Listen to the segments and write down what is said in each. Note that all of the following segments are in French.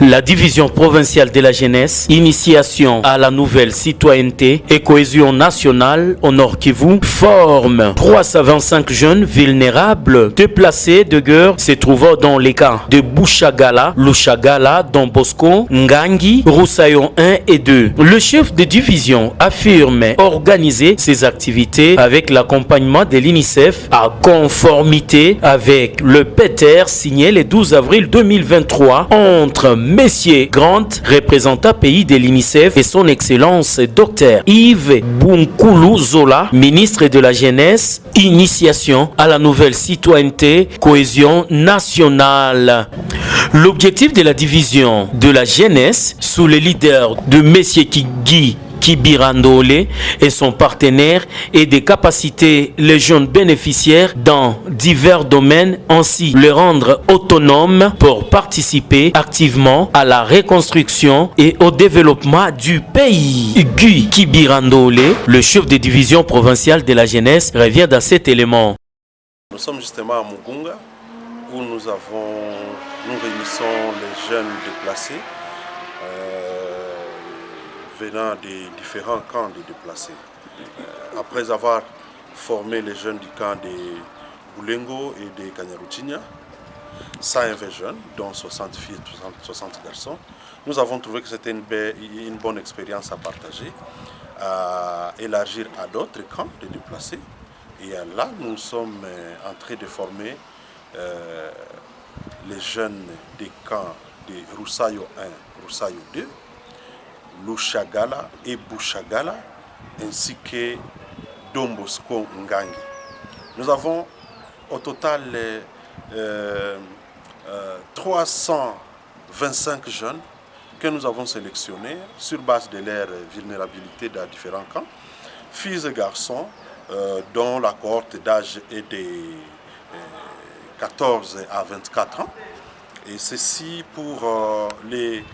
La division provinciale de la jeunesse, initiation à la nouvelle citoyenneté et cohésion nationale au Nord Kivu, forme 325 jeunes vulnérables déplacés de guerre se trouvant dans les camps de Bushagala, Lushagala, Don Bosco, Ngangi, Roussaillon 1 et 2. Le chef de division affirme organiser ses activités avec l'accompagnement de l'UNICEF à conformité avec le PETER signé le 12 avril 2023 entre Messier Grant, représentant pays de l'UNICEF, et son Excellence Dr Yves Bunkoulou Zola, ministre de la Jeunesse, initiation à la nouvelle citoyenneté, cohésion nationale. L'objectif de la division de la jeunesse, sous le leader de Messier Guy Kibirandole et son partenaire, et de capaciter les jeunes bénéficiaires dans divers domaines, ainsi les rendre autonomes pour participer activement à la reconstruction et au développement du pays. Guy Kibirandole, le chef de division provinciale de la jeunesse, revient dans cet élément. Nous sommes justement à Mugunga où nous réunissons les jeunes déplacés venant des différents camps de déplacés. Après avoir formé les jeunes du camp de Boulengo et de Kanyaruchinya, 120 jeunes, dont 60 filles et 60 garçons, nous avons trouvé que c'était une bonne expérience à partager, à élargir à d'autres camps de déplacés. Et là, nous sommes en train de former les jeunes des camps de Roussaillon 1, Roussaillon 2, Lushagala et Bushagala, ainsi que Don Bosco Ngangi. Nous avons au total 325 jeunes que nous avons sélectionnés sur base de leur vulnérabilité dans différents camps, filles et garçons, dont la cohorte d'âge est de 14 à 24 ans. Et ceci pour les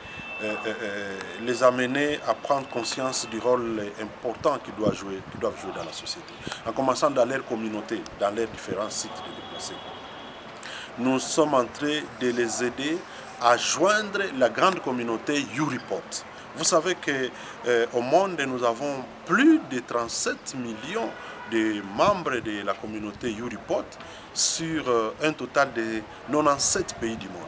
amener à prendre conscience du rôle important qu'ils doivent jouer dans la société, en commençant dans leur communauté, dans leurs différents sites de déplacés. Nous sommes en train de les aider à joindre la grande communauté Uripot. Vous savez qu'au monde, nous avons plus de 37 millions de membres de la communauté Uripot sur un total de 97 pays du monde.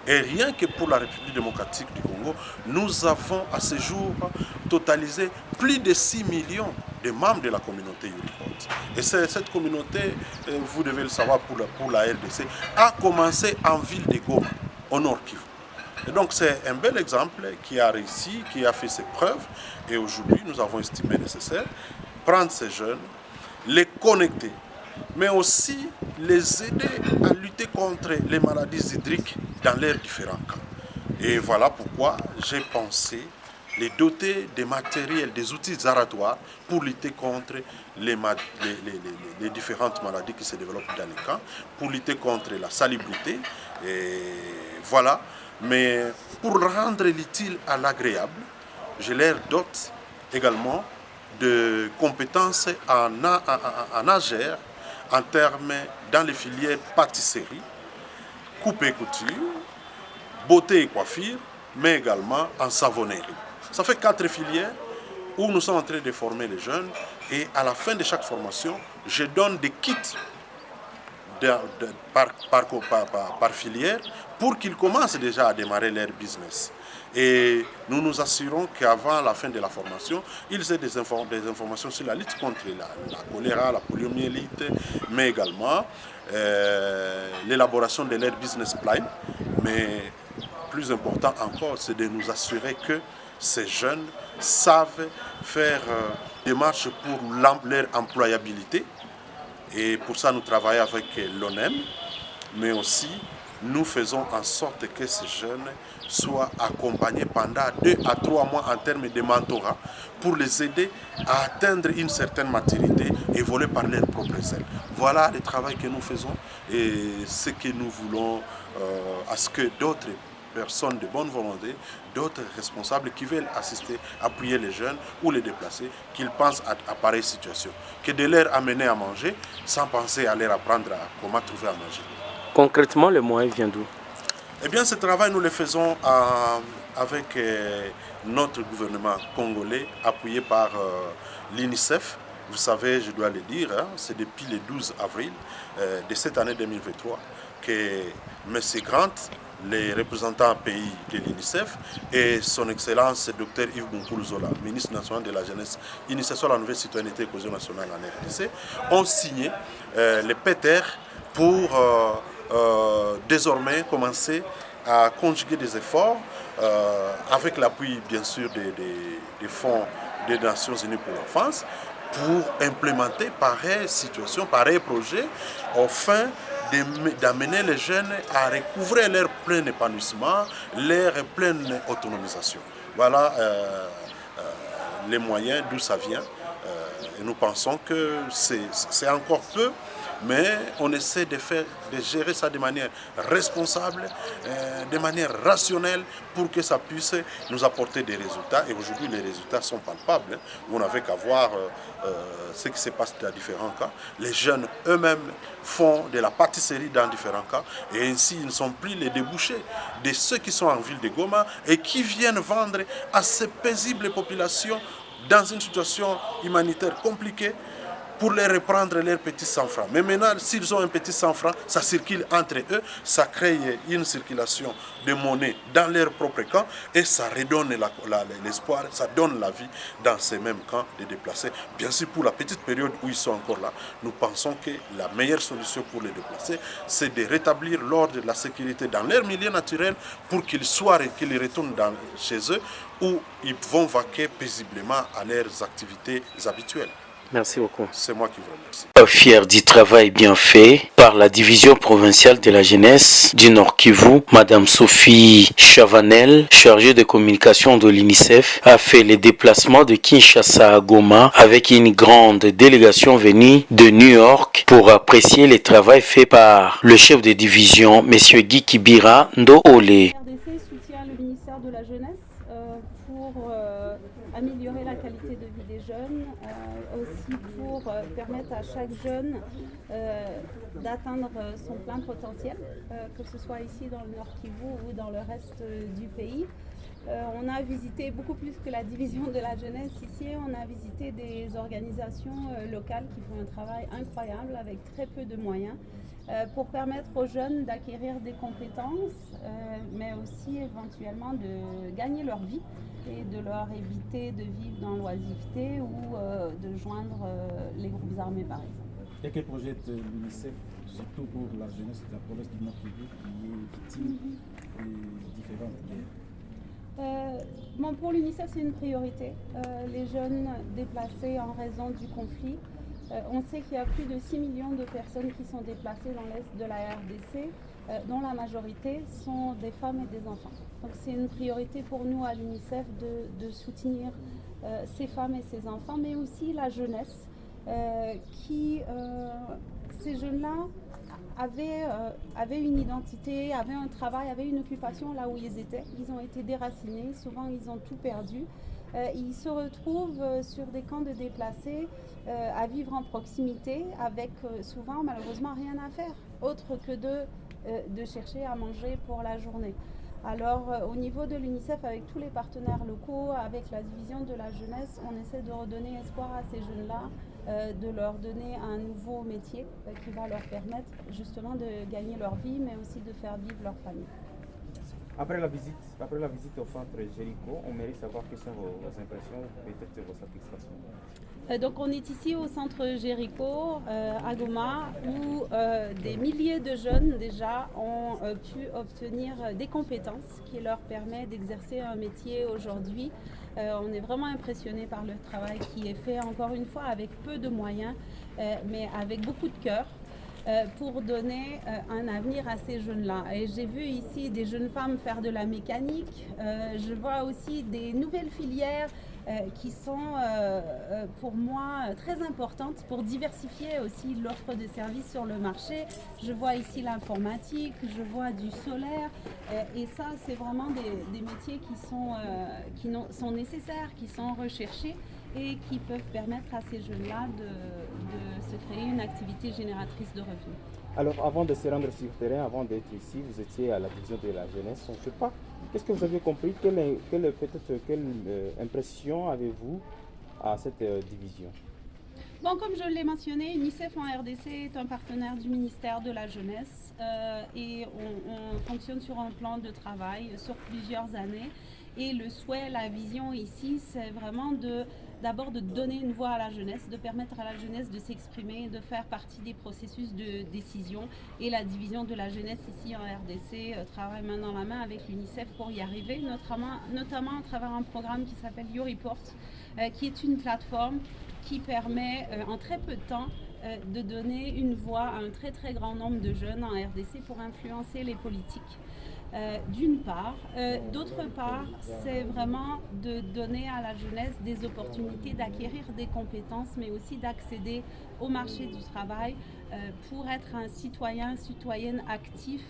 Et rien que pour la République démocratique du Congo, nous avons à ce jour totalisé plus de 6 millions de membres de la communauté Uripot. Et cette communauté, vous devez le savoir pour la RDC, a commencé en ville de Goma, au Nord Kivu. Et donc c'est un bel exemple qui a réussi, qui a fait ses preuves. Et aujourd'hui, nous avons estimé nécessaire prendre ces jeunes, les connecter, mais aussi les aider à lutter contre les maladies hydriques dans leurs différents camps. Et voilà pourquoi j'ai pensé les doter des matériels, des outils zaratoires pour lutter contre les différentes maladies qui se développent dans les camps, pour lutter contre la salubrité. Et voilà. Mais pour rendre l'utile à l'agréable, je leur dote également de compétences en agère, en termes dans les filières pâtisserie, coupe et couture, beauté et coiffure, mais également en savonnerie. Ça fait 4 filières où nous sommes en train de former les jeunes, et à la fin de chaque formation, je donne des kits par filière pour qu'ils commencent déjà à démarrer leur business. Et nous nous assurons qu'avant la fin de la formation, ils aient des informations sur la lutte contre la choléra, la poliomyélite, mais également l'élaboration de leur business plan. Mais plus important encore, c'est de nous assurer que ces jeunes savent faire des démarches pour leur employabilité. Et pour ça, nous travaillons avec l'ONEM, mais aussi nous faisons en sorte que ces jeunes soient accompagnés pendant 2 à 3 mois en termes de mentorat pour les aider à atteindre une certaine maturité et voler par leurs propres ailes. Voilà le travail que nous faisons et ce que nous voulons à ce que d'autres personnes de bonne volonté, d'autres responsables qui veulent assister, appuyer les jeunes ou les déplacer, qu'ils pensent à pareille situation, que de leur amener à manger sans penser à leur apprendre à comment trouver à manger. Concrètement, le moyen vient d'où? Eh bien, ce travail, nous le faisons avec notre gouvernement congolais, appuyé par l'UNICEF. Vous savez, je dois le dire, hein, c'est depuis le 12 avril de cette année 2023 que M. Grant, les représentants pays de l'UNICEF, et son Excellence Dr Yves Bounkoul-Zola, ministre national de la jeunesse, Initiation à la nouvelle citoyenneté et cohésion nationale en RDC, ont signé les PETER pour désormais commencer à conjuguer des efforts avec l'appui bien sûr des fonds des Nations Unies pour l'enfance pour implémenter pareille situation, pareil projet afin d'amener les jeunes à recouvrir leur plein épanouissement, leur pleine autonomisation. Voilà les moyens d'où ça vient. Et nous pensons que c'est encore peu, mais on essaie de gérer ça de manière responsable, de manière rationnelle, pour que ça puisse nous apporter des résultats. Et aujourd'hui, les résultats sont palpables. Vous n'avez qu'à voir ce qui se passe dans différents cas. Les jeunes eux-mêmes font de la pâtisserie dans différents cas, et ainsi ils ne sont plus les débouchés de ceux qui sont en ville de Goma et qui viennent vendre à ces paisibles populations dans une situation humanitaire compliquée pour les reprendre leurs petits 100 francs. Mais maintenant, s'ils ont un petit 100 francs, ça circule entre eux, ça crée une circulation de monnaie dans leur propre camp et ça redonne l'espoir, ça donne la vie dans ces mêmes camps de déplacés. Bien sûr, pour la petite période où ils sont encore là, nous pensons que la meilleure solution pour les déplacés, c'est de rétablir l'ordre et la sécurité dans leur milieu naturel pour qu'ils soient et qu'ils retournent chez eux où ils vont vaquer paisiblement à leurs activités habituelles. Merci beaucoup. C'est moi qui vous remercie. Fier du travail bien fait par la division provinciale de la jeunesse du Nord Kivu, Madame Sophie Chavanel, chargée de communication de l'UNICEF, a fait les déplacements de Kinshasa à Goma avec une grande délégation venue de New York pour apprécier le travail fait par le chef de division, Monsieur Guy Kibira Ndoole. RDC soutient le ministère de la Jeunesse pour améliorer la qualité de vie des jeunes, aussi pour permettre à chaque jeune d'atteindre son plein potentiel, que ce soit ici dans le Nord Kivu ou dans le reste du pays. On a visité beaucoup plus que la division de la jeunesse ici, on a visité des organisations locales qui font un travail incroyable avec très peu de moyens pour permettre aux jeunes d'acquérir des compétences, mais aussi éventuellement de gagner leur vie et de leur éviter de vivre dans l'oisiveté ou de joindre les groupes armés par exemple. Et quel projet de l'UNICEF, surtout pour la jeunesse de la province du Nord Kivu, qui est victime des différentes guerres? Bon, pour l'UNICEF, c'est une priorité. Les jeunes déplacés en raison du conflit. On sait qu'il y a plus de 6 millions de personnes qui sont déplacées dans l'est de la RDC, dont la majorité sont des femmes et des enfants. Donc c'est une priorité pour nous à l'UNICEF de soutenir ces femmes et ces enfants, mais aussi la jeunesse, ces jeunes-là avaient une identité, avaient un travail, avaient une occupation là où ils étaient. Ils ont été déracinés, souvent ils ont tout perdu. Ils se retrouvent sur des camps de déplacés à vivre en proximité avec souvent malheureusement rien à faire autre que de chercher à manger pour la journée. Alors au niveau de l'UNICEF, avec tous les partenaires locaux, avec la division de la jeunesse, on essaie de redonner espoir à ces jeunes-là, de leur donner un nouveau métier qui va leur permettre justement de gagner leur vie, mais aussi de faire vivre leur famille. Après la visite au centre Jéricho, on mérite savoir quelles sont vos impressions, peut-être vos satisfactions. Donc on est ici au centre Jéricho à Goma où des milliers de jeunes déjà ont pu obtenir des compétences qui leur permettent d'exercer un métier aujourd'hui. On est vraiment impressionné par le travail qui est fait encore une fois avec peu de moyens mais avec beaucoup de cœur. Pour donner un avenir à ces jeunes-là. Et j'ai vu ici des jeunes femmes faire de la mécanique. Je vois aussi des nouvelles filières qui sont pour moi très importantes pour diversifier aussi l'offre de services sur le marché. Je vois ici l'informatique, je vois du solaire et ça c'est vraiment des métiers qui sont nécessaires, qui sont recherchés et qui peuvent permettre à ces jeunes-là de se créer une activité génératrice de revenus. Alors, avant de se rendre sur le terrain, avant d'être ici, vous étiez à la division de la jeunesse. Je ne sais pas, qu'est-ce que vous avez compris? Quelle impression avez-vous à cette division? Bon, comme je l'ai mentionné, UNICEF en RDC est un partenaire du ministère de la Jeunesse et on fonctionne sur un plan de travail sur plusieurs années. Et le souhait, la vision ici, c'est vraiment d'abord de donner une voix à la jeunesse, de permettre à la jeunesse de s'exprimer, de faire partie des processus de décision. Et la division de la jeunesse ici en RDC travaille main dans la main avec l'UNICEF pour y arriver, notamment à travers un programme qui s'appelle YouReport, qui est une plateforme qui permet en très peu de temps de donner une voix à un très très grand nombre de jeunes en RDC pour influencer les politiques. D'une part. D'autre part, c'est vraiment de donner à la jeunesse des opportunités d'acquérir des compétences, mais aussi d'accéder au marché du travail pour être un citoyenne actif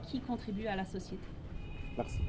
qui contribue à la société. Merci.